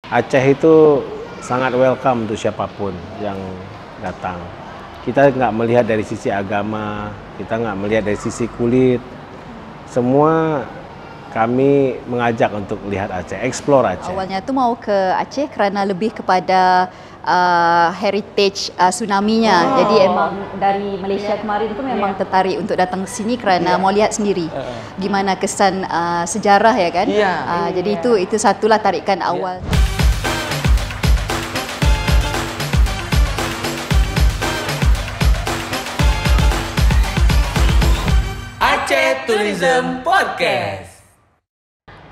Aceh itu sangat welcome untuk siapapun yang datang. Kita nggak melihat dari sisi agama, kita nggak melihat dari sisi kulit. Semua kami mengajak untuk lihat Aceh, explore Aceh. Awalnya tuh mau ke Aceh karena lebih kepada heritage tsunami-nya. Jadi emang dari Malaysia kemarin itu memang tertarik untuk datang ke sini kerana mau lihat sendiri gimana kesan sejarah ya kan. Jadi itu satulah tarikan awal. Aceh Tourism Podcast.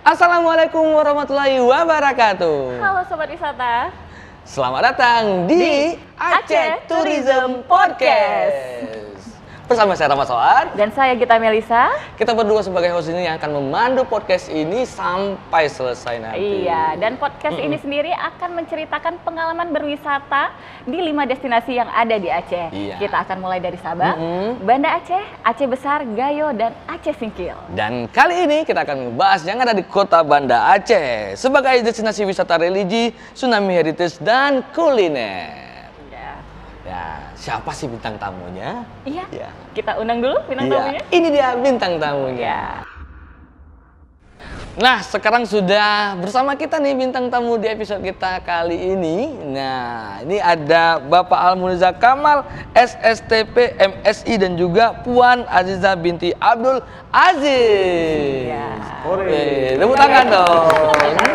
Assalamualaikum warahmatullahi wabarakatuh. Halo Sobat Wisata. Selamat datang di Aceh Tourism Podcast. Bersama saya Rahmat Soar Dan saya Gita Melisa. Kita berdua sebagai host ini yang akan memandu podcast ini sampai selesai nanti. Iya, dan podcast ini sendiri akan menceritakan pengalaman berwisata di 5 destinasi yang ada di Aceh. Iya. Kita akan mulai dari Sabah, Banda Aceh, Aceh Besar, Gayo, dan Aceh Singkil. Dan kali ini kita akan membahas yang ada di kota Banda Aceh sebagai destinasi wisata religi, tsunami heritage, dan kuliner. Ya, siapa sih bintang tamunya? Iya, Ya. kita undang dulu bintang tamunya. Ini dia bintang tamunya. Nah, sekarang sudah bersama kita nih bintang tamu di episode kita kali ini. Nah, ini ada Bapak Almuniza Kamal, SSTP, MSI, dan juga Puan Aziza binti Abdul Aziz. Tepuk tangan dong.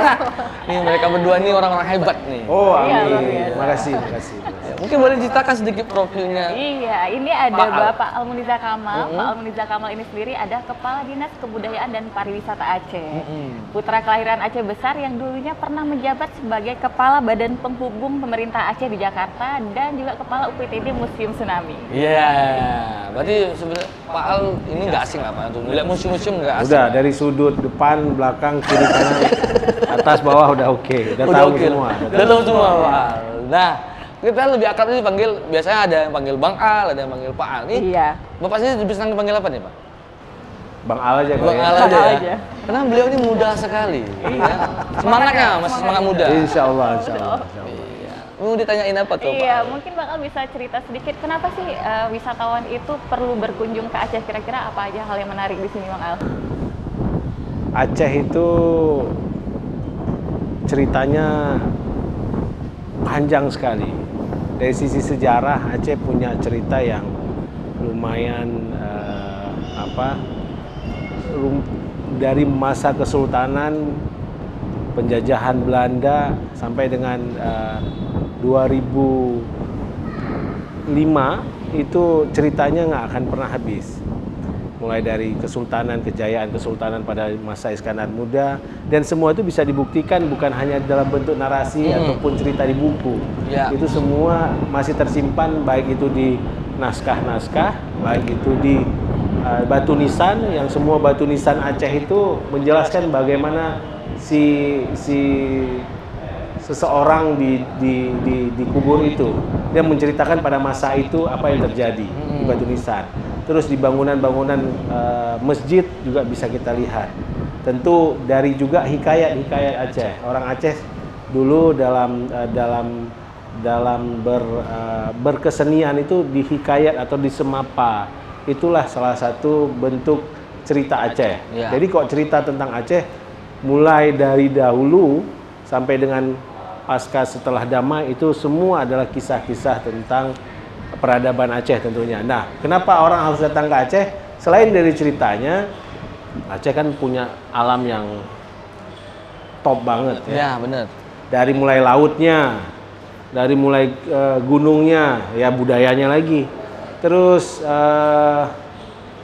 Nah, nih mereka berdua nih orang-orang hebat nih. Oh, Iya, luar amin. biasa. Terima kasih, terima kasih. Mungkin boleh diceritakan sedikit profilnya. Iya, ini ada Pak Al. Bapak Almuniza Kamal. Pak Almuniza Kamal ini sendiri ada Kepala Dinas Kebudayaan dan Pariwisata Aceh. Putra kelahiran Aceh Besar yang dulunya pernah menjabat sebagai Kepala Badan Penghubung Pemerintah Aceh di Jakarta dan juga Kepala UPTD Museum Tsunami. Iya, berarti sebenarnya Pak Al ini nggak asing apa untuk melihat museum-museum nggak asing. Udah dari sudut depan, belakang, kiri, kanan, atas, bawah udah oke. Udah Udah tahu oke. semua. Udah tahu semua Pak Al. Nah, kita lebih akrab ini panggil, biasanya ada yang panggil Bang Al, ada yang panggil Pak Al. Nih, Iya. Bapak sendiri bisa dipanggil apa nih Pak? Bang Al aja Bang ya. Al Bang aja Al ya. aja. Karena beliau ini muda sekali. Ya. Semangatnya masih semangat muda. Insya Allah, insya Allah. Iya. Mau ditanyain apa tuh Pak? Iya, mungkin Bang Al bisa cerita sedikit kenapa sih wisatawan itu perlu berkunjung ke Aceh? Kira-kira apa aja hal yang menarik di sini, Bang Al? Aceh itu ceritanya panjang sekali. Dari sisi sejarah, Aceh punya cerita yang lumayan dari masa kesultanan, penjajahan Belanda sampai dengan 2005 itu ceritanya nggak akan pernah habis. Mulai dari kesultanan, kejayaan kesultanan pada masa Iskandar Muda, dan semua itu bisa dibuktikan bukan hanya dalam bentuk narasi ataupun cerita di buku. Ya. Itu semua masih tersimpan, baik itu di naskah-naskah, baik itu di batu nisan, yang semua batu nisan Aceh itu menjelaskan bagaimana seseorang di kubur itu. Dia menceritakan pada masa itu apa yang terjadi di batu nisan. Terus di bangunan-bangunan masjid juga bisa kita lihat. Tentu dari juga hikayat-hikayat Aceh. Orang Aceh dulu dalam berkesenian itu di hikayat atau di semapa. Itulah salah satu bentuk cerita Aceh. Ya. Jadi kok cerita tentang Aceh mulai dari dahulu sampai dengan pasca setelah damai itu semua adalah kisah-kisah tentang peradaban Aceh tentunya. Nah, kenapa orang harus datang ke Aceh? Selain dari ceritanya, Aceh kan punya alam yang top banget ya. Ya, benar. Dari mulai lautnya, dari mulai gunungnya, ya budayanya lagi. Terus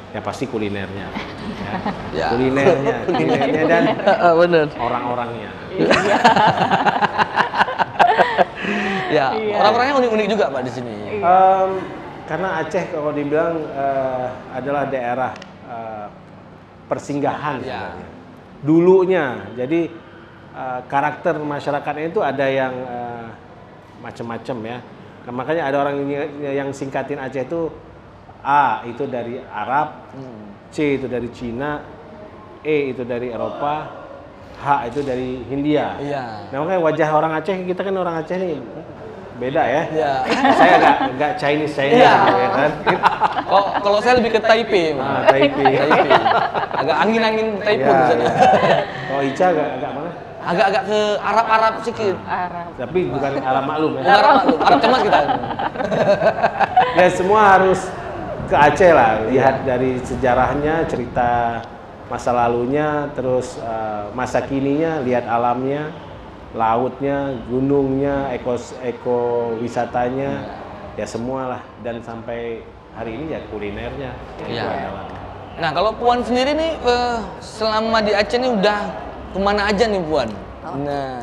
ya pasti kulinernya. Ya. Kulinernya dan Benar. orang-orangnya. Ya, orang-orangnya unik-unik juga Pak di sini. Karena Aceh kalau dibilang adalah daerah persinggahan sebenarnya. Dulunya, jadi karakter masyarakatnya itu ada yang macam-macam ya. Nah, makanya ada orang yang singkatin Aceh itu A itu dari Arab, C itu dari Cina, E itu dari Eropa, H itu dari Hindia. Iya. Nah, makanya wajah orang Aceh, kita kan orang Aceh nih beda ya. Iya. Saya agak Chinese Iya. gitu ya kan. Kalau saya lebih ke Taipei. Taipei. Agak angin-angin Taipei Iya, misalnya. iya. Kalau Ica agak mana? Agak-agak ke Arab-Arab sedikit. Arab. Tapi bukan Arab maklum ya. Bukan Arab maklum, Arab cemas kita. Ya semua harus ke Aceh lah, lihat dari sejarahnya, cerita masa lalunya, terus masa kininya, lihat alamnya, lautnya, gunungnya, eko wisatanya, ya semua lah. Dan sampai hari ini ya kulinernya. Iya. Itu adalah. Nah, kalau Puan sendiri nih selama di Aceh nih udah kemana aja nih Puan? Nah,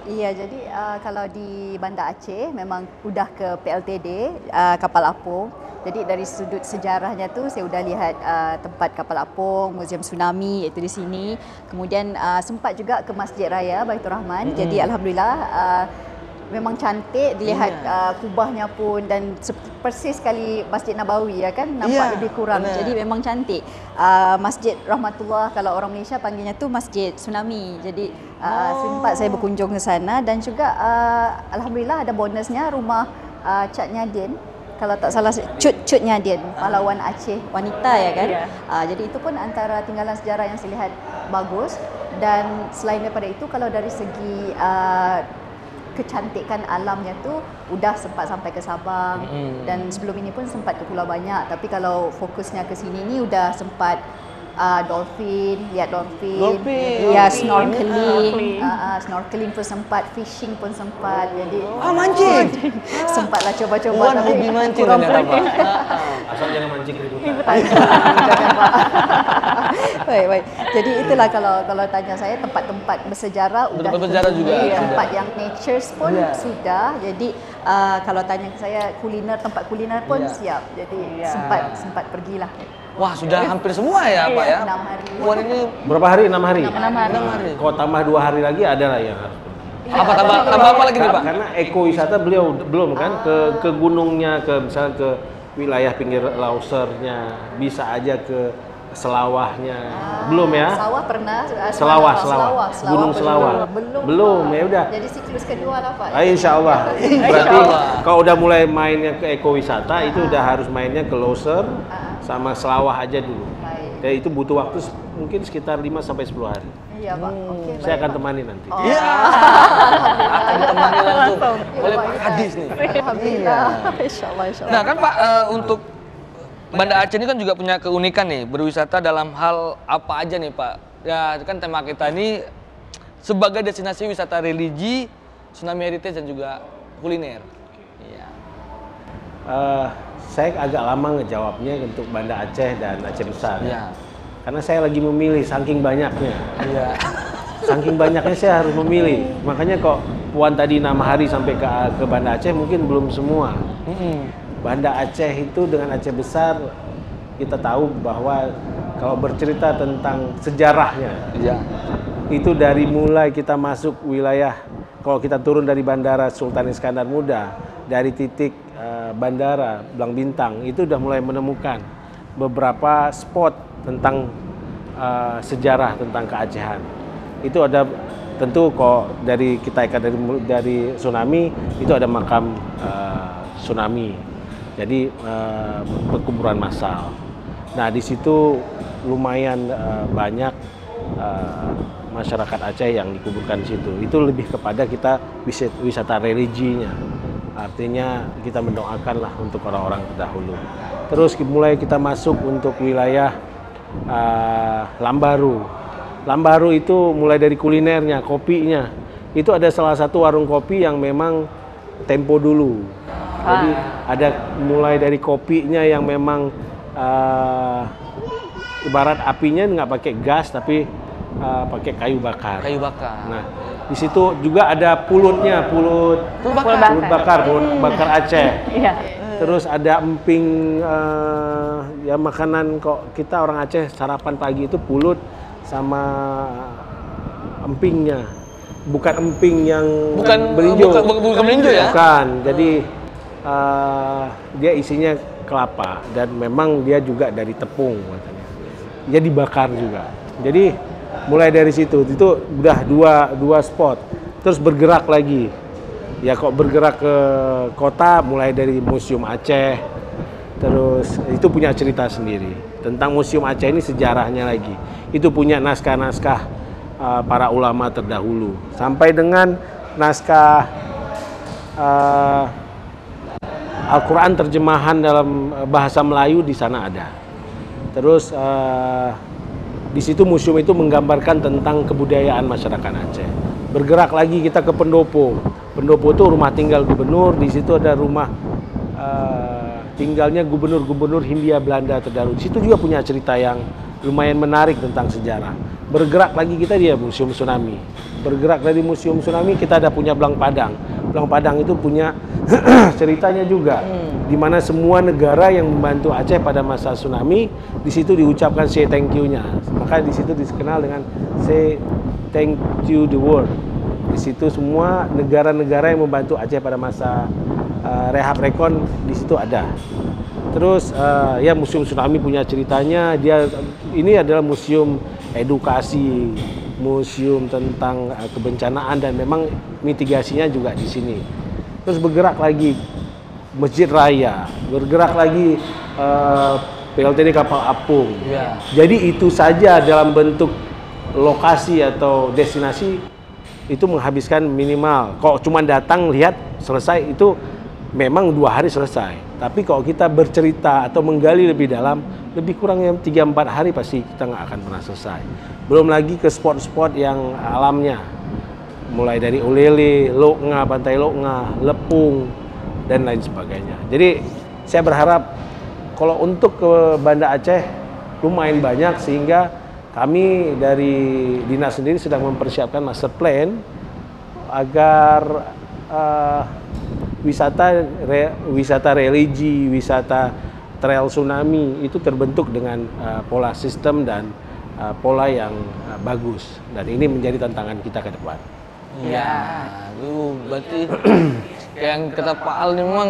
Iya, jadi kalau di Banda Aceh memang udah ke PLTD, kapal apung. Jadi dari sudut sejarahnya tu saya udah lihat tempat kapal apung, Museum Tsunami iaitu di sini. Kemudian sempat juga ke Masjid Raya Baitur Rahman. Jadi alhamdulillah memang cantik dilihat kubahnya pun dan persis sekali Masjid Nabawi ya kan, nampak lebih kurang. benar. Jadi memang cantik. Masjid Rahmatullah kalau orang Malaysia panggilnya tu Masjid Tsunami. Jadi sempat saya berkunjung ke sana dan juga alhamdulillah ada bonusnya rumah Cak Nyadin. Kalau tak salah Cut Nyadin, pahlawan Aceh wanita ya kan. Iya. Jadi itu pun antara tinggalan sejarah yang saya lihat bagus. Dan selain daripada itu kalau dari segi kecantikan alamnya tu udah sempat sampai ke Sabang dan sebelum ini pun sempat ke Pulau Banyak, tapi kalau fokusnya ke sini ni udah sempat lihat dolphin, ya snorkeling, snorkeling pun sempat, fishing pun sempat, jadi mancing. sempatlah coba-coba Puan tapi hobi mancing kurang ternyata, Pak. Asal jangan mancing keributan. Jangan, Pak. Baik. Jadi itulah kalau tanya saya tempat-tempat bersejarah udah Tempat bersejarah juga terpenuhi, sudah. tempat yang nature pun Iya. sudah. Jadi kalau tanya ke saya tempat kuliner pun siap. Jadi sempat pergilah. Wah, sudah hampir semua ya, Pak ya. 6 hari. Puan ini Berapa hari? 6 hari? 6 hari. Kalau tambah 2 hari lagi ada lah yang harus pergi. Apa tambah apa lagi nih, Pak? Karena ekowisata beliau belum kan ke gunungnya, ke misalnya ke wilayah pinggir lausernya, bisa aja ke selawahnya. Belum ya? Sawah pernah. Selawah. Gunung belum. Selawah. Belum, ya udah. Jadi siklus kedua lah Pak. Insya Allah. Berarti kalau udah mulai mainnya ke ekowisata itu udah harus mainnya ke loser sama selawah aja dulu. Baik. Ya itu butuh waktu mungkin sekitar 5 sampai 10 hari. Iya Pak. Oke, Saya baik, akan Pak. temani nanti. Iya. Akan temani langsung oleh Pak Hadis nih. Alhamdulillah. Insyaallah. Nah, kan Pak untuk Banda Aceh ini kan juga punya keunikan nih, berwisata dalam hal apa aja nih Pak? Ya kan tema kita ini sebagai destinasi wisata religi, tsunami heritage dan juga kuliner. Iya. Saya agak lama ngejawabnya untuk Banda Aceh dan Aceh Besar. Iya. Karena saya lagi memilih saking banyaknya. Iya. Saking banyaknya saya harus memilih. Makanya kok Puan tadi 6 hari sampai ke Banda Aceh mungkin belum semua. Banda Aceh itu dengan Aceh Besar kita tahu bahwa kalau bercerita tentang sejarahnya, Iya. itu dari mulai kita masuk wilayah, kalau kita turun dari Bandara Sultan Iskandar Muda, dari titik Bandara Blang Bintang, itu udah mulai menemukan beberapa spot tentang sejarah tentang keacehan. Itu ada tentu kok dari kita ikat dari tsunami, itu ada makam tsunami. Jadi perkuburan massal. Nah di situ lumayan banyak masyarakat Aceh yang dikuburkan di situ. Itu lebih kepada kita wisata religinya. Artinya kita mendoakanlah untuk orang-orang terdahulu. Terus mulai kita masuk untuk wilayah Lambaru. Lambaru itu mulai dari kulinernya, kopinya. Itu ada salah satu warung kopi yang memang tempo dulu. Jadi ada mulai dari kopinya yang memang ibarat apinya nggak pakai gas tapi pakai kayu bakar. Kayu bakar. Nah di situ juga ada pulut bakar Aceh. Iya. Terus ada emping, ya makanan kok kita orang Aceh sarapan pagi itu pulut sama empingnya. Bukan emping yang belinjo. Bukan belinjo ya? Bukan. Jadi dia isinya kelapa dan memang dia juga dari tepung katanya. Dia dibakar juga. Jadi mulai dari situ itu udah dua spot, terus bergerak lagi. Ya kok bergerak ke kota, mulai dari Museum Aceh, terus itu punya cerita sendiri tentang Museum Aceh ini, sejarahnya lagi. Itu punya naskah-naskah para ulama terdahulu, sampai dengan naskah Al-Quran terjemahan dalam bahasa Melayu di sana ada. Terus di situ museum itu menggambarkan tentang kebudayaan masyarakat Aceh. Bergerak lagi kita ke Pendopo. Pendopo itu rumah tinggal gubernur. Di situ ada rumah tinggalnya gubernur-gubernur Hindia Belanda terdahulu. Di situ juga punya cerita yang lumayan menarik tentang sejarah. Bergerak lagi kita di Museum Tsunami. Bergerak dari Museum Tsunami kita ada punya Belang Padang. Belang Padang itu punya ceritanya juga, di mana semua negara yang membantu Aceh pada masa tsunami, di situ diucapkan say thank you-nya. Maka di situ dikenal dengan say thank you the world. Di situ semua negara-negara yang membantu Aceh pada masa rehab rekon di situ ada. Terus ya Museum Tsunami punya ceritanya. Ini adalah museum edukasi, museum tentang kebencanaan, dan memang mitigasinya juga di sini. Terus bergerak lagi Masjid Raya, bergerak lagi PLTD Kapal Apung. Ya. Jadi itu saja dalam bentuk lokasi atau destinasi itu menghabiskan minimal. Kalau cuma datang lihat selesai itu memang 2 hari selesai. Tapi kalau kita bercerita atau menggali lebih dalam, lebih kurang 3-4 hari pasti kita nggak akan pernah selesai. Belum lagi ke spot-spot yang alamnya, mulai dari Ulele, Loknga, Pantai Loknga, Lepung, dan lain sebagainya. Jadi saya berharap kalau untuk ke Banda Aceh lumayan banyak, sehingga kami dari dinas sendiri sedang mempersiapkan master plan agar wisata religi, wisata trail tsunami itu terbentuk dengan pola sistem dan pola yang bagus, dan ini menjadi tantangan kita ke depan. Ya, lu berarti yang kata Pak Al ini memang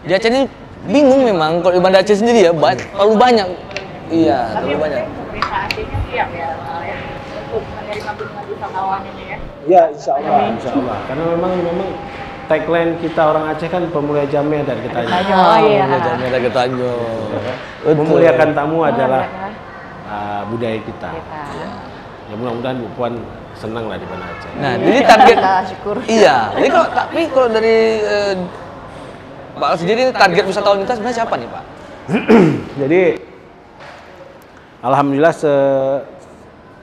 di Aceh ini bingung memang kalau di Banda Aceh sendiri ya, terlalu banyak. Iya, terlalu banyak. Pemerintah Acehnya siap ya, untuk menerima kunjungan wisatawan ini ya. Ya, insya Allah. Karena memang tagline kita orang Aceh kan pemulia Jameh dan Ketanyo. Oh iya. Jamnya ada Ketanyo. Memuliakan tamu adalah budaya kita. Ya mudah-mudahan Bu Puan senang lah di Banda Aceh. Nah, jadi target. Syukur. Iya. Jadi kalau dari Pak Al sendiri target wisatawan kita sebenarnya siapa nih Pak? Jadi alhamdulillah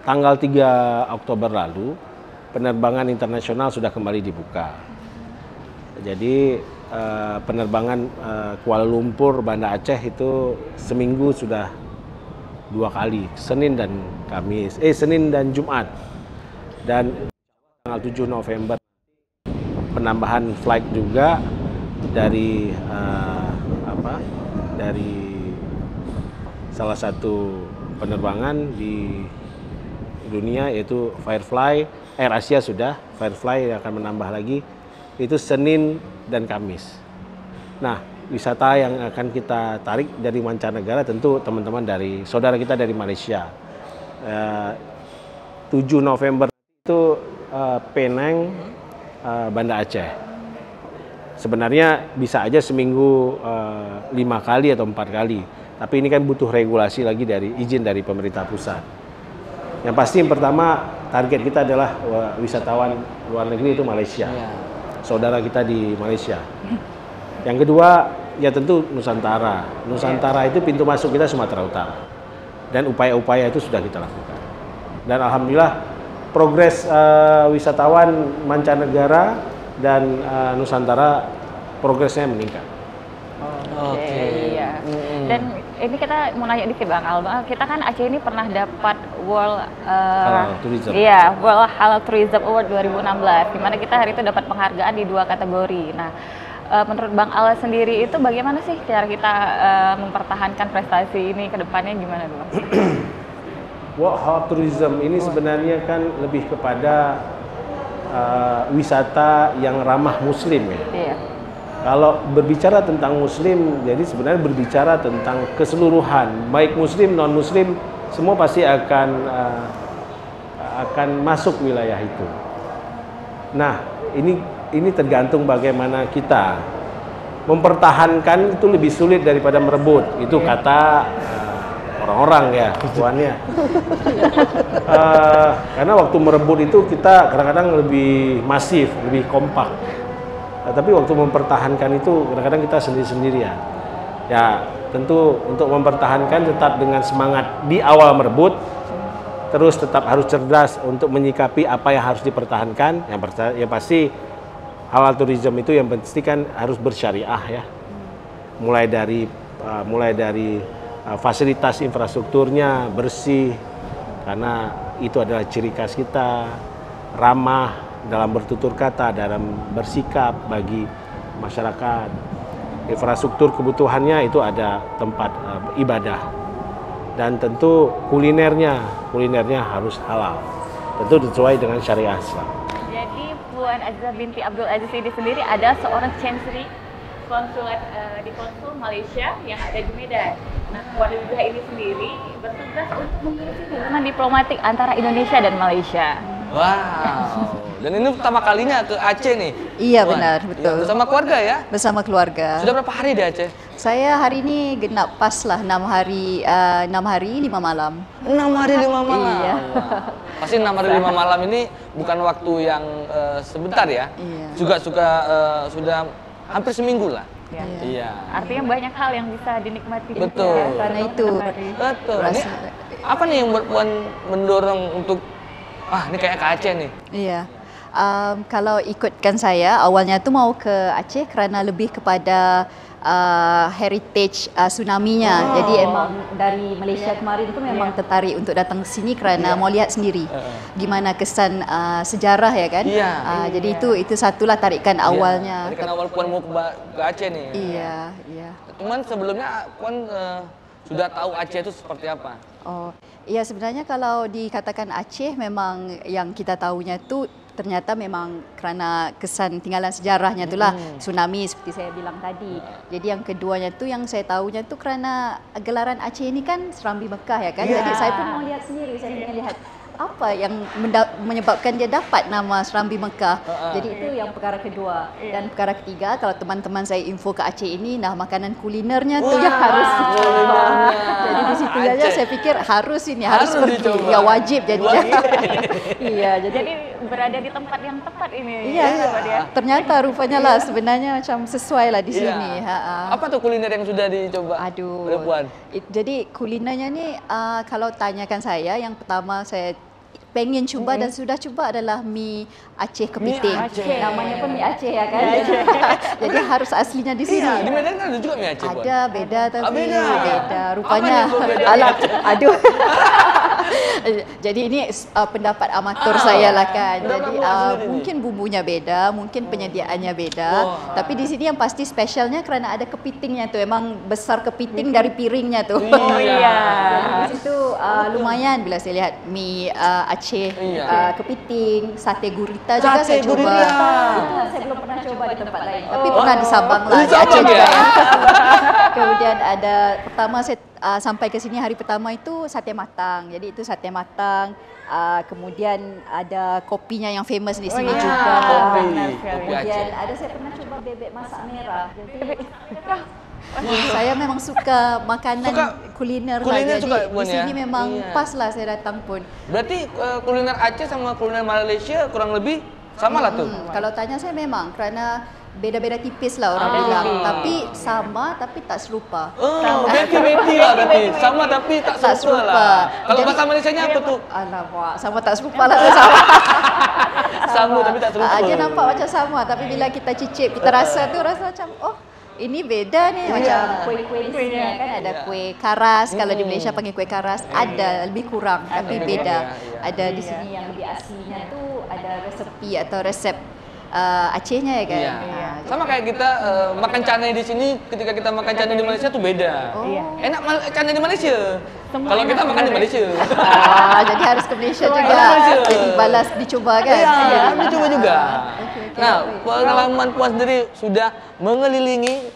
tanggal 3 Oktober lalu penerbangan internasional sudah kembali dibuka. Jadi penerbangan Kuala Lumpur Banda Aceh itu seminggu sudah 2 kali, Senin dan Jumat. Dan tanggal 7 November penambahan flight juga dari dari salah satu penerbangan di dunia, yaitu Firefly, Air Asia sudah, Firefly yang akan menambah lagi, itu Senin dan Kamis. Nah, wisata yang akan kita tarik dari mancanegara tentu teman-teman dari saudara kita dari Malaysia. 7 November itu Penang, Banda Aceh. Sebenarnya bisa aja seminggu 5 kali atau 4 kali. Tapi ini kan butuh regulasi lagi dari izin dari pemerintah pusat. Yang pasti yang pertama target kita adalah wisatawan luar negeri itu Malaysia. Saudara kita di Malaysia. Yang kedua ya tentu Nusantara. Nusantara itu pintu masuk kita Sumatera Utara. Dan upaya-upaya itu sudah kita lakukan. Dan alhamdulillah progres wisatawan mancanegara dan Nusantara progresnya meningkat. Oke. Iya. Dan ini kita mau nanya dikit Bang Alba, kita kan Aceh ini pernah dapat World Tourism. Iya, World Halal Tourism Award 2016, di mana kita hari itu dapat penghargaan di 2 kategori. Nah, menurut Bang Al sendiri itu bagaimana sih cara kita mempertahankan prestasi ini ke depannya, gimana Bang? World Halal Tourism ini sebenarnya kan lebih kepada wisata yang ramah Muslim ya. Iya. Kalau berbicara tentang Muslim, jadi sebenarnya berbicara tentang keseluruhan, baik Muslim non Muslim, semua pasti akan akan masuk wilayah itu. Nah, ini tergantung bagaimana kita mempertahankan, itu lebih sulit daripada merebut. Itu kata orang-orang ya, tujuannya. Karena waktu merebut itu kita kadang-kadang lebih masif, lebih kompak. Tapi waktu mempertahankan itu kadang-kadang kita sendiri-sendirian. Ya, tentu untuk mempertahankan tetap dengan semangat di awal merebut, terus tetap harus cerdas untuk menyikapi apa yang harus dipertahankan. Yang pasti halal tourism itu yang pasti kan harus bersyariah ya. Mulai dari fasilitas infrastrukturnya bersih, karena itu adalah ciri khas kita, ramah dalam bertutur kata, dalam bersikap bagi masyarakat. Infrastruktur kebutuhannya itu ada tempat ibadah, dan tentu kulinernya harus halal, tentu sesuai dengan syariah Islam. Jadi Puan Azizah binti Abdul Aziz ini sendiri adalah seorang chancery konsulat di konsul Malaysia yang ada di Medan. Nah, Puan Azizah ini sendiri bertugas untuk mengurusi hubungan diplomatik antara Indonesia dan Malaysia. Wow. Dan ini pertama kalinya ke Aceh nih. Iya, Puan. benar, betul. Ya, bersama keluarga ya? Bersama keluarga. Sudah berapa hari di Aceh? Saya hari ini genap pas lah 6 hari 5 malam. 6 hari 5 malam. Iya. Wah. Pasti 6 hari 5 malam ini bukan waktu yang sebentar ya. Iya. Juga sudah hampir seminggu lah. Ya. Iya. Artinya banyak hal yang bisa dinikmati. Betul. Ya, Karena itu Betul. Ini Rasa- apa nih yang buat Puan mendorong untuk ini kayak ke Aceh nih? Iya. Kalau ikutkan saya, awalnya tu mau ke Aceh kerana lebih kepada heritage tsunami-nya. Jadi emang dari Malaysia kemarin tu memang tertarik untuk datang ke sini kerana mau lihat sendiri gimana kesan sejarah ya kan. Iya. Jadi itu satulah tarikan awalnya. Tarikan awal Puan mau ke Aceh nih. Iya, iya. Cuman sebelumnya Puan sudah tahu Aceh itu seperti apa? Oh, iya sebenarnya kalau dikatakan Aceh memang yang kita tahunya tu ternyata memang kerana kesan tinggalan sejarahnya itulah tsunami seperti saya bilang tadi. Jadi yang keduanya tu yang saya tahunya tu kerana gelaran Aceh ini kan Serambi Mekah ya kan. Jadi saya pun mau lihat sendiri, saya ingin lihat apa yang menyebabkan dia dapat nama Serambi Mekah. Jadi itu yang perkara kedua. Dan perkara ketiga, kalau teman-teman saya info ke Aceh ini, nah makanan kulinernya tu yang harus dicoba. Jadi di situ aja saya pikir harus pergi. dicoba. Ya wajib jadinya. Iya, Jadi berada di tempat yang tepat ini. iya, ya, Mbak Dia. ternyata rupanya lah sebenarnya macam sesuai lah di sini. Iya. Apa tuh kuliner yang sudah dicoba oleh Aduh. Puan? Jadi kulinernya ni kalau tanyakan saya, yang pertama saya pengen cuba dan sudah cuba adalah mi Aceh kepiting. Aceh. Namanya pun mi Aceh ya kan. Jadi harus aslinya di sini. Iya, di Medan kan ada juga mie Aceh, Puan. Ada beda tapi beda. rupanya Apa nih bedanya? alah aduh. Jadi ini pendapat amatur saya lah kan. pendapat Jadi Puan sendiri nih. mungkin bumbunya beda, mungkin penyediaannya beda. Tapi di sini yang pasti spesialnya kerana ada kepitingnya tu. Emang besar kepiting dari piringnya tu. Oh, iya. Jadi di situ lumayan bila saya lihat mi Aceh kepiting, sate gurita juga Sate saya coba. gurita. Itu saya belum pernah coba di tempat lain. Tapi pernah di Sabang lah, Di di Aceh Sabang juga ya? ya. Kemudian ada pertama saya sampai ke sini hari pertama itu sate matang. Jadi itu sate matang. Kemudian ada kopinya yang famous di sini juga. benar sekali. Kemudian ada saya pernah coba bebek masak merah. Jadi saya memang suka makanan kuliner lah. kuliner Jadi suka, di Puan, ya? sini memang Iya. pas lah saya datang pun. Berarti kuliner Aceh sama kuliner Malaysia kurang lebih sama lah tuh. Kalau tanya saya memang kerana beda-beda tipis lah orang bilang. Tapi sama tapi tak serupa. Beti lah berarti. Sama tapi tak Tak serupa serupa. lah. Kalau Jadi- bahasa Malaysianya apa tuh? Alamak, sama tak serupa lah. Sama. Sama tapi tak serupa. Dia nampak macam sama tapi bila kita cicip, kita rasa tu rasa macam oh ini beda ni macam kuih-kuih di sini kan ada kuih karas, kalau di Malaysia panggil kuih karas, ada lebih kurang tapi beda. Ada di sini yang lebih aslinya tu ada resepi atau resep Acehnya ya kan. Iya. Sama kayak kita makan canai di sini, ketika kita makan canai di Malaysia tuh beda. Enak canai di Malaysia. Kalau kita makan di Malaysia. Jadi harus ke Malaysia juga. Malaysia. Jadi balas dicoba kan. Iya, harus dicoba juga. Okey. Nah, pengalaman Puan sendiri sudah mengelilingi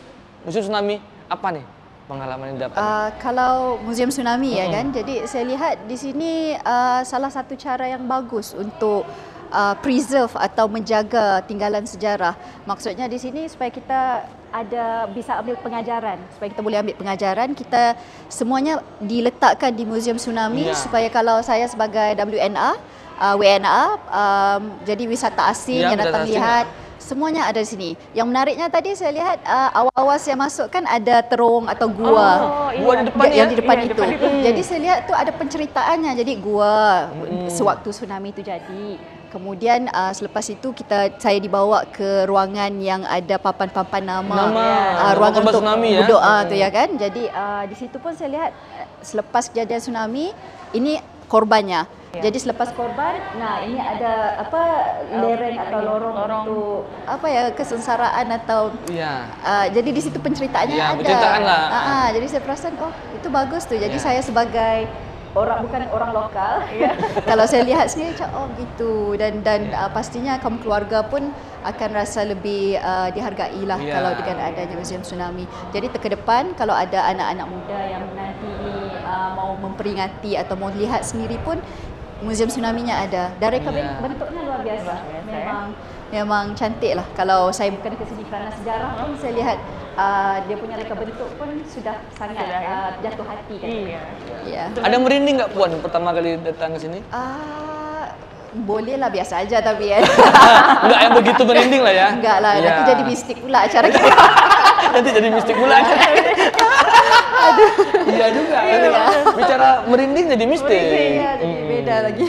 musim tsunami apa nih? pengalaman yang dapat? Kalau Museum Tsunami ya kan, jadi saya lihat di sini salah satu cara yang bagus untuk preserve atau menjaga tinggalan sejarah. Maksudnya di sini supaya kita bisa ambil pengajaran, supaya kita boleh ambil pengajaran, kita semuanya diletakkan di Museum Tsunami supaya kalau saya sebagai WNA, jadi wisata asing yang datang lihat, semuanya ada di sini. Yang menariknya tadi saya lihat awal-awal saya masuk kan ada terowong atau gua. Gua di depan yang di depan itu. Jadi saya lihat tu ada penceritaannya. Jadi gua sewaktu tsunami itu jadi. Kemudian selepas itu saya dibawa ke ruangan yang ada papan-papan nama ruangan untuk berdoa tu ya kan. Jadi di situ pun saya lihat selepas kejadian tsunami ini korbannya. Jadi selepas korban, nah ini ada lereng atau lorong untuk kesengsaraan atau jadi di situ penceritaannya ada. Penceritaan lah. Jadi saya perasan itu bagus tuh. Jadi saya sebagai bukan orang lokal. Kalau saya lihat sendiri gitu dan pastinya kaum keluarga pun akan rasa lebih dihargai lah kalau dengan adanya Museum Tsunami. Jadi ke depan kalau ada anak-anak muda yang nanti mau memperingati atau mau lihat sendiri pun Museum Tsunami-nya ada. Dan reka bentuknya luar biasa. Memang cantik lah. Kalau saya bukan ke sini kerana sejarah pun saya lihat dia punya reka bentuk pun sudah sangat jatuh hati kan. Iya. Ada merinding nggak Puan pertama kali datang ke sini? Boleh lah, biasa aja tapi ya. Enggak yang begitu merinding lah ya. Enggak lah, nanti jadi mistik pula acara kita. Nanti jadi mistik pula. Iya juga. Bicara merinding jadi mistik. Iya, jadi beda lagi.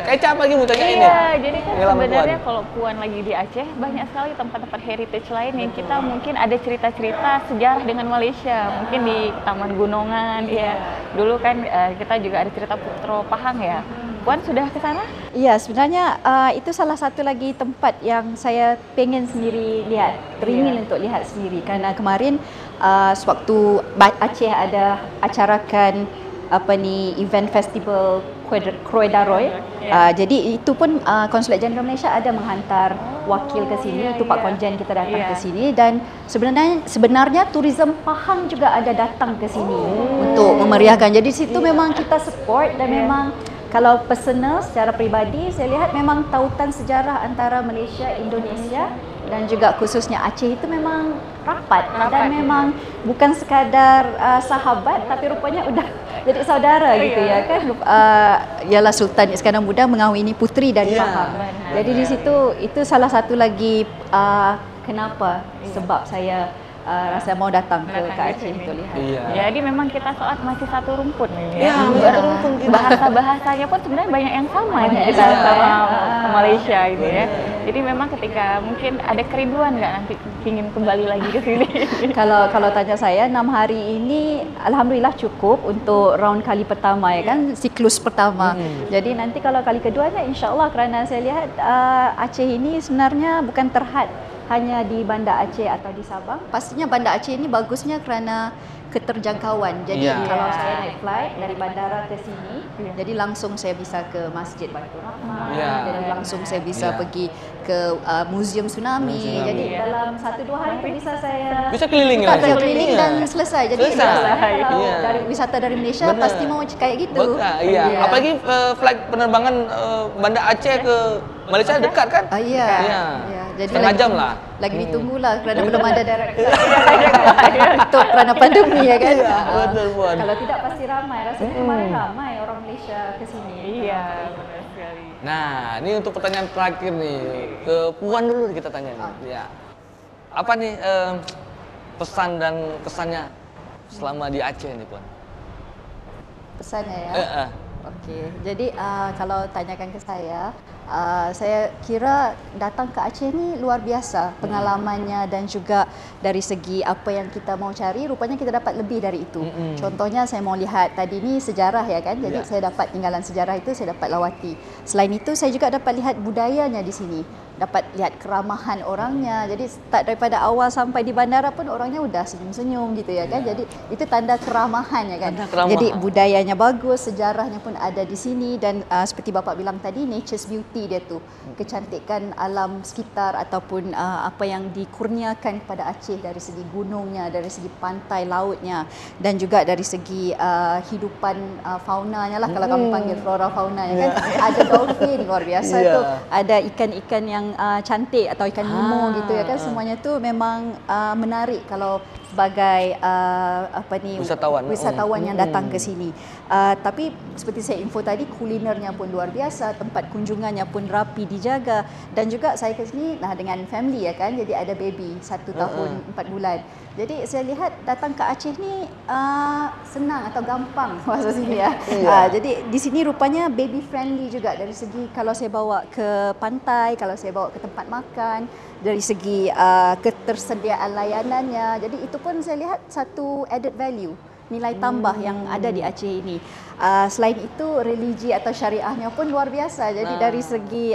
Kayak apa lagi mau tanya ini? Iya, jadi kan sebenarnya kalau Puan lagi di Aceh banyak sekali tempat-tempat heritage lain yang kita mungkin ada cerita-cerita sejarah dengan Malaysia. Mungkin di Taman Gunungan ya. Dulu kan kita juga ada cerita Putro Pahang ya. Puan sudah ke sana? Iya, sebenarnya itu salah satu lagi tempat yang saya pengen sendiri lihat, teringin untuk lihat sendiri. Karena kemarin sewaktu Aceh ada acarakan event festival Krui Daroi. Jadi itu pun Konsulat Jenderal Malaysia ada menghantar wakil ke sini, itu Pak Konjen kita datang ke sini dan sebenarnya tourism Pahang juga ada datang ke sini untuk memeriahkan. Jadi situ memang kita support dan memang kalau personal secara peribadi saya lihat memang tautan sejarah antara Malaysia, Indonesia dan juga khususnya Aceh itu memang rapat. Dan memang bukan sekadar sahabat tapi rupanya udah jadi saudara gitu ya kan. Ialah Sultan Iskandar Muda mengahwini puteri dari Pahang. Jadi di situ itu salah satu lagi kenapa sebab saya rasa mau datang ke Aceh untuk lihat. Jadi memang kita sholat masih satu rumput nih. Satu rumput. Bahasa-bahasanya pun sebenarnya banyak yang sama kita sama Malaysia gitu ya. Jadi memang ketika mungkin ada kerinduan nggak nanti ingin kembali lagi ke sini? Kalau tanya saya 6 hari ini alhamdulillah cukup untuk round kali pertama ya kan, siklus pertama. Jadi nanti kalau kali keduanya insya-Allah kerana saya lihat Aceh ini sebenarnya bukan terhad hanya di Banda Aceh atau di Sabang. Pastinya Banda Aceh ini bagusnya kerana keterjangkauan. Jadi kalau saya naik flight dari bandara ke sini, jadi langsung saya bisa ke Masjid Baitur Rahman, jadi langsung saya bisa pergi ke Museum Tsunami. Jadi dalam 1-2 hari itu bisa saya keliling dan selesai. Jadi dari wisata dari Malaysia pasti mau kayak gitu. Apalagi flight penerbangan Banda Aceh ke Malaysia dekat kan? Jadi setengah jam lah. Lagi ditunggulah kerana belum ada direct untuk kerana pandemi ya kan. Betul Puan. Kalau tidak pasti ramai. Rasanya kemarin ramai orang Malaysia ke sini. Iya, benar sekali. Nah, ini untuk pertanyaan terakhir nih ke Puan dulu kita tanya nih. Ya. Apa nih pesan dan kesannya selama di Aceh nih Puan? Pesannya ya. Okey. Jadi kalau tanyakan ke saya kira datang ke Aceh ni luar biasa pengalamannya dan juga dari segi apa yang kita mau cari rupanya kita dapat lebih dari itu. Contohnya saya mau lihat tadi ni sejarah ya kan. Jadi saya dapat tinggalan sejarah itu saya dapat lawati. Selain itu saya juga dapat lihat budayanya di sini. dapat lihat keramahan orangnya. Jadi start daripada awal sampai di bandara pun orangnya udah senyum-senyum gitu ya kan. Jadi itu tanda keramahan ya kan. Tanda keramahan. Jadi budayanya bagus, sejarahnya pun ada di sini dan seperti Bapak bilang tadi, nature's beauty dia tu, kecantikan alam sekitar ataupun apa yang dikurniakan kepada Aceh dari segi gunungnya, dari segi pantai lautnya dan juga dari segi hidupan faunanya lah, kalau kami panggil flora faunanya kan. Ada dolphin luar biasa tu, ada ikan-ikan yang cantik atau ikan nemo gitu ya kan. Semuanya tu memang menarik kalau sebagai wisatawan yang datang ke sini. Tapi seperti saya info tadi, kulinernya pun luar biasa, tempat kunjungannya pun rapi dijaga dan juga saya ke sini dengan family ya kan. Jadi ada baby 1 tahun 4 bulan. Jadi saya lihat datang ke Aceh ni senang atau gampang masuk sini ya. Jadi di sini rupanya baby friendly juga dari segi kalau saya bawa ke pantai, kalau saya bawa ke tempat makan, dari segi ketersediaan layanannya. Jadi itu pun saya lihat satu added value, nilai tambah yang ada di Aceh ini. Selain itu religi atau syariahnya pun luar biasa. Jadi dari segi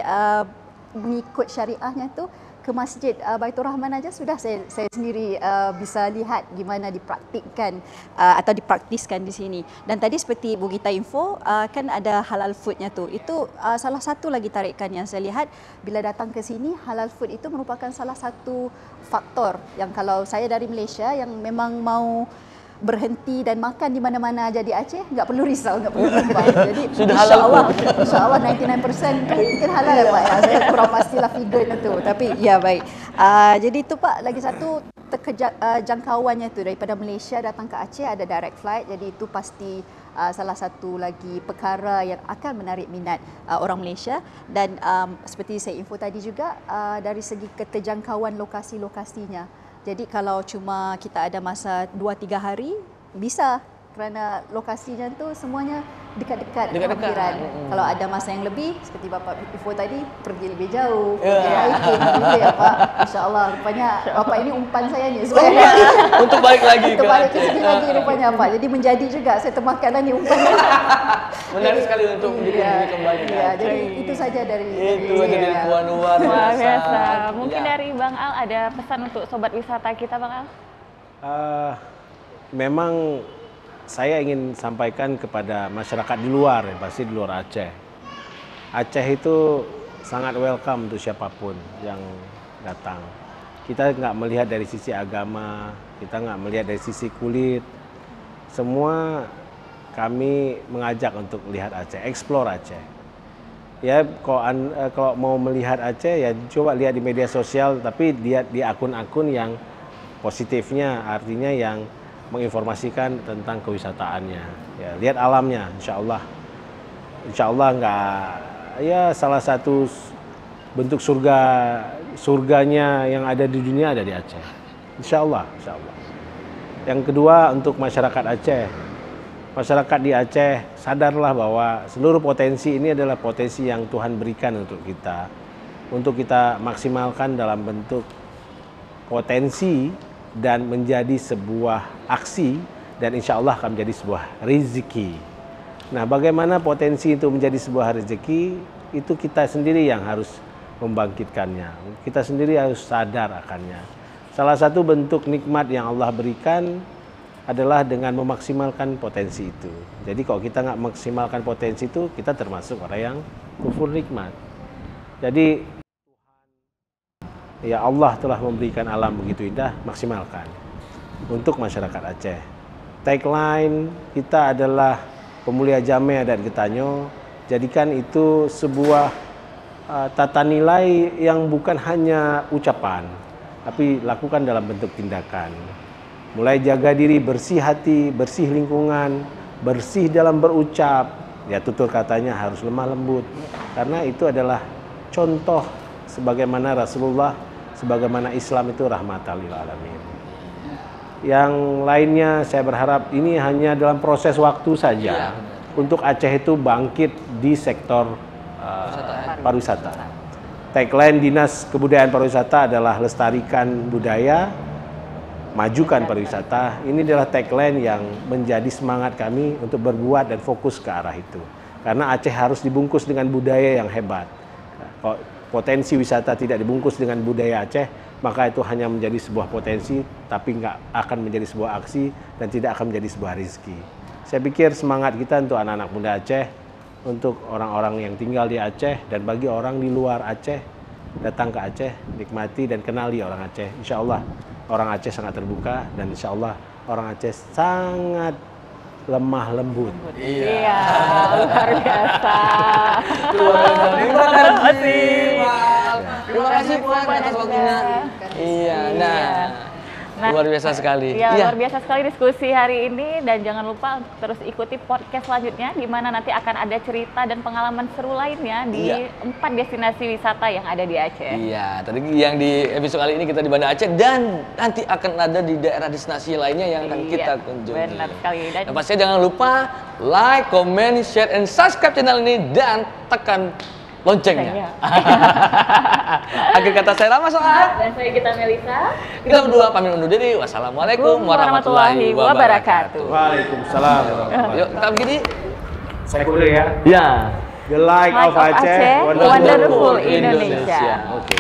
mengikut syariahnya tu ke masjid Baitur Rahman aja sudah saya sendiri bisa lihat gimana dipraktikkan atau dipraktiskan di sini. Dan tadi seperti Bu Gita info kan ada halal foodnya tu. Itu salah satu lagi tarikan yang saya lihat bila datang ke sini. Halal food itu merupakan salah satu faktor yang kalau saya dari Malaysia yang memang mau berhenti dan makan di mana-mana aja di Aceh, nggak perlu risau, nggak perlu sumbang. Jadi insya-Allah 99% tu mungkin halal ya Pak ya. Saya kurang pastilah figure itu, tapi ya baik. Jadi itu Pak, lagi satu jangkauannya tu daripada Malaysia datang ke Aceh ada direct flight. Jadi itu pasti salah satu lagi perkara yang akan menarik minat orang Malaysia. Dan seperti saya info tadi juga dari segi keterjangkauan lokasi-lokasinya. Jadi kalau cuma kita ada masa 2-3 hari bisa, kerana lokasinya tu semuanya dekat-dekat hampiran. Kalau ada masa yang lebih seperti Bapak info tadi, pergi lebih jauh, pergi hiking gitu ya Pak. Insya-Allah rupanya Bapak ini umpan saya ni supaya untuk balik lagi untuk balik ke sini lagi rupanya Pak. Jadi menjadi juga saya termakanlah ni umpan. Menarik sekali untuk dikunjungi kembali. Ya, jadi itu saja dari Puan luar biasa. Mungkin dari Bang Al ada pesan untuk sobat wisata kita Bang Al? Memang saya ingin sampaikan kepada masyarakat di luar, ya, pasti di luar Aceh. Aceh itu sangat welcome untuk siapapun yang datang. Kita nggak melihat dari sisi agama, kita nggak melihat dari sisi kulit. Semua kami mengajak untuk lihat Aceh, explore Aceh. Ya, kalau mau melihat Aceh ya coba lihat di media sosial, tapi lihat di akun-akun yang positifnya, artinya yang menginformasikan tentang kewisataannya. Ya, lihat alamnya, insya Allah nggak, ya salah satu bentuk surganya yang ada di dunia ada di Aceh. Insya Allah. Yang kedua untuk masyarakat Aceh. Masyarakat di Aceh sadarlah bahwa seluruh potensi ini adalah potensi yang Tuhan berikan untuk kita maksimalkan dalam bentuk potensi dan menjadi sebuah aksi dan insya Allah akan menjadi sebuah rezeki. Nah, bagaimana potensi itu menjadi sebuah rezeki, itu kita sendiri yang harus membangkitkannya. Kita sendiri harus sadar akannya. Salah satu bentuk nikmat yang Allah berikan adalah dengan memaksimalkan potensi itu. Jadi kalau kita nggak maksimalkan potensi itu, kita termasuk orang yang kufur nikmat. Jadi ya Allah telah memberikan alam begitu indah, maksimalkan untuk masyarakat Aceh. Tagline kita adalah pemulia Jameh Adat Getanyo, jadikan itu sebuah tata nilai yang bukan hanya ucapan, tapi lakukan dalam bentuk tindakan. Mulai jaga diri, bersih hati, bersih lingkungan, bersih dalam berucap, ya tutur katanya harus lemah lembut, karena itu adalah contoh sebagaimana Rasulullah, sebagaimana Islam itu rahmatan lil alamin. Yang lainnya saya berharap ini hanya dalam proses waktu saja untuk Aceh itu bangkit di sektor pariwisata. Tagline Dinas Kebudayaan Pariwisata adalah lestarikan budaya, majukan pariwisata. Ini adalah tagline yang menjadi semangat kami untuk berbuat dan fokus ke arah itu. Karena Aceh harus dibungkus dengan budaya yang hebat. potensi wisata tidak dibungkus dengan budaya Aceh, maka itu hanya menjadi sebuah potensi, tapi nggak akan menjadi sebuah aksi dan tidak akan menjadi sebuah rezeki. Saya pikir semangat kita untuk anak-anak muda Aceh, untuk orang-orang yang tinggal di Aceh, dan bagi orang di luar Aceh, datang ke Aceh, nikmati dan kenali orang Aceh. Insya Allah orang Aceh sangat terbuka, dan insya Allah orang Aceh sangat lemah lembut. Iya, luar biasa. Terima kasih. Terima kasih Puan atas waktunya. Iya, nah, luar biasa sekali. Iya, luar biasa sekali diskusi hari ini, dan jangan lupa untuk terus ikuti podcast selanjutnya di mana nanti akan ada cerita dan pengalaman seru lainnya di 4 destinasi wisata yang ada di Aceh. Iya, tadi yang di episode kali ini kita di Banda Aceh, dan nanti akan ada di daerah destinasi lainnya yang akan kita kunjungi. Benar sekali. Dan pastinya jangan lupa like, comment, share, and subscribe channel ini, dan tekan loncengnya. Akhir kata saya Rama Soad. Dan saya Gita Melisa. Kita berdua pamit undur diri. Wassalamualaikum warahmatullahi wabarakatuh. Waalaikumsalam. Yuk, kita begini. Saya kuliah ya. Ya. The Light of Aceh, Wonderful Indonesia. Oke.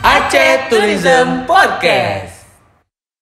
Aceh Tourism Podcast.